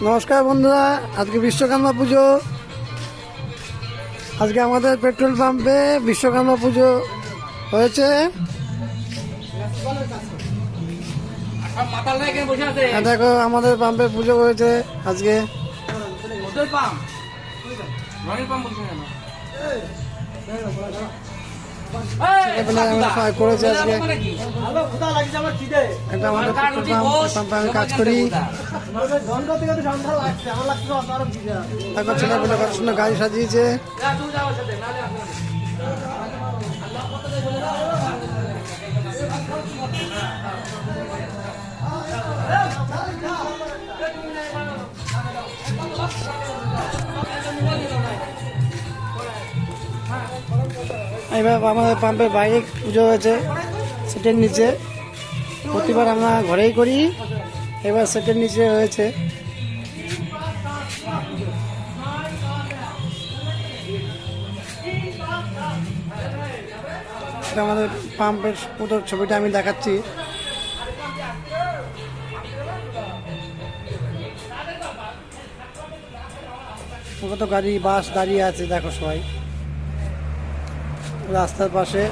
নমস্কার বন্ধুরা, আজকে বিশ্বকর্মা পুজো। আজকে আমাদের পেট্রোল পাম্পে বিশ্বকর্মা পুজো হয়েছে। দেখো আমাদের পাম্পে পুজো হয়েছে আজকে। করেছে আজকে একটা আমাদের পেট্রোল পাম্পে আমি কাজ করি। দেখো ছেলেগুলো কত সুন্দর গাড়ি সাজিয়েছে। এবার আমাদের পাম্পের বাইরে পুজো হয়েছে সেটের নিচে। প্রতিবার আমরা ঘরেই করি, এবার সেটের নিচে হয়েছে। এটা আমাদের পাম্পের পুরো ছবিটা আমি দেখাচ্ছি। কত গাড়ি বাস দাঁড়িয়ে আছে দেখো সবাই। রাস্তার পাশে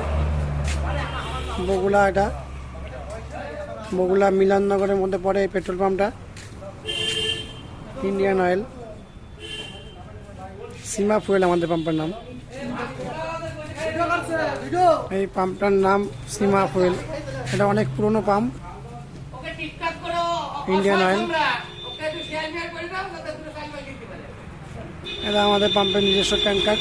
বগুলা, এটা বগুলা মিলননগরের মধ্যে পড়ে এই পেট্রোল পাম্পটা। ইন্ডিয়ান অয়েল, সীমা ফুয়েল আমাদের পাম্পের নাম। এই পাম্পটার নাম সীমা ফুয়েল। এটা অনেক পুরনো পাম্প, ইন্ডিয়ান অয়েল। এটা আমাদের পাম্পের নিজস্ব ট্যাঙ্কার।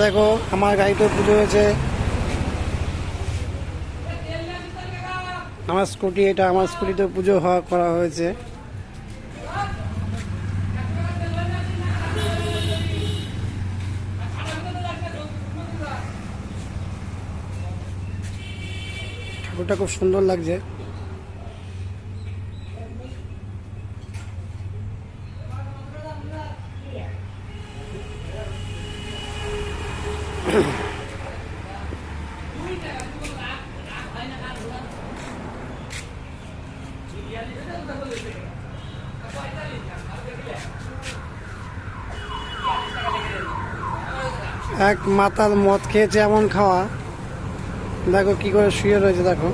দেখো আমার গাড়িতে পুজো হয়েছে। আমার স্কুটি, এটা আমার স্কুটিতে পুজো করা হয়েছে। ঠাকুরটা খুব সুন্দর লাগছে। এক মাতাল মদ খেয়েছে এমন খাওয়া, দেখো কি করে শুয়ে রয়েছে। দেখো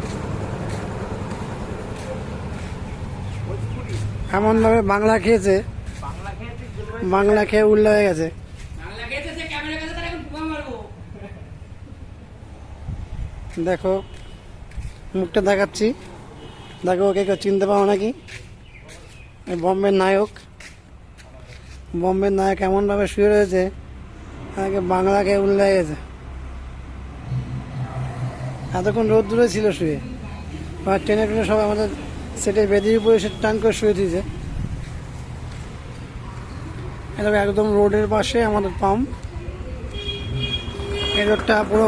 এমন ভাবে বাংলা খেয়েছে, বাংলা খেয়ে উল্লা হয়ে গেছে। দেখো মুখটা দেখাচ্ছি, দেখো ওকে কেউ চিনতে পারো নাকি? বম্বের নায়ক, বম্বের নায়ক এমন ভাবে শুয়ে রয়েছে, বাংলা খেয়ে উল্লে গেছে। এতক্ষণ রোদ দূরে ছিল শুয়ে, ট্রেনে ট্রেনে সবাই আমাদের সেটে বেদির উপরে সে টান করে শুয়ে দিয়েছে। এটা একদম রোডের পাশে আমাদের পাম্প। এই রোডটা পুরো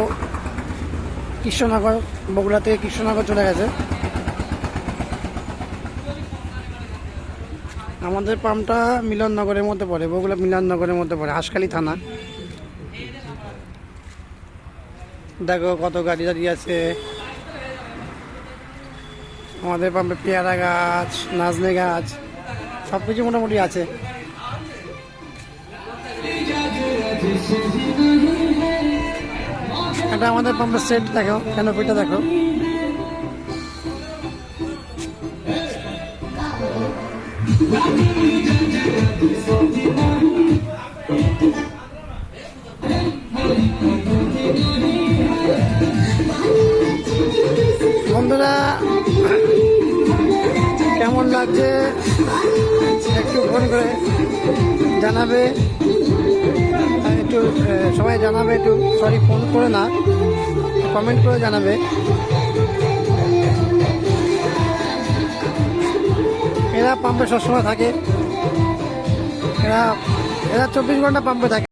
কৃষ্ণনগর, বগুড়া থেকে কৃষ্ণনগর চলে গেছে। আমাদের পাম্পটা মিলননগরের মধ্যে পড়ে, বগুড়া মিলননগরের মধ্যে পড়ে, হাঁসখালি থানা। দেখো কত গাড়ি দাঁড়িয়ে আছে। আমাদের পাম্পে পেয়ারা গাছ, নাজনে গাছ, সব কিছু মোটামুটি আছে। এটা আমাদের পাম্পের সেট, দেখো ক্যানোপিটা দেখো। বন্ধুরা কেমন লাগছে একটু ফোন করে জানাবে, একটু সবাই জানাবে, একটু সরি ফোন করে না, কমেন্ট করে জানাবে। এরা পাম্পে সবসময় থাকে, এরা 24 ঘন্টা পাম্পে থাকে।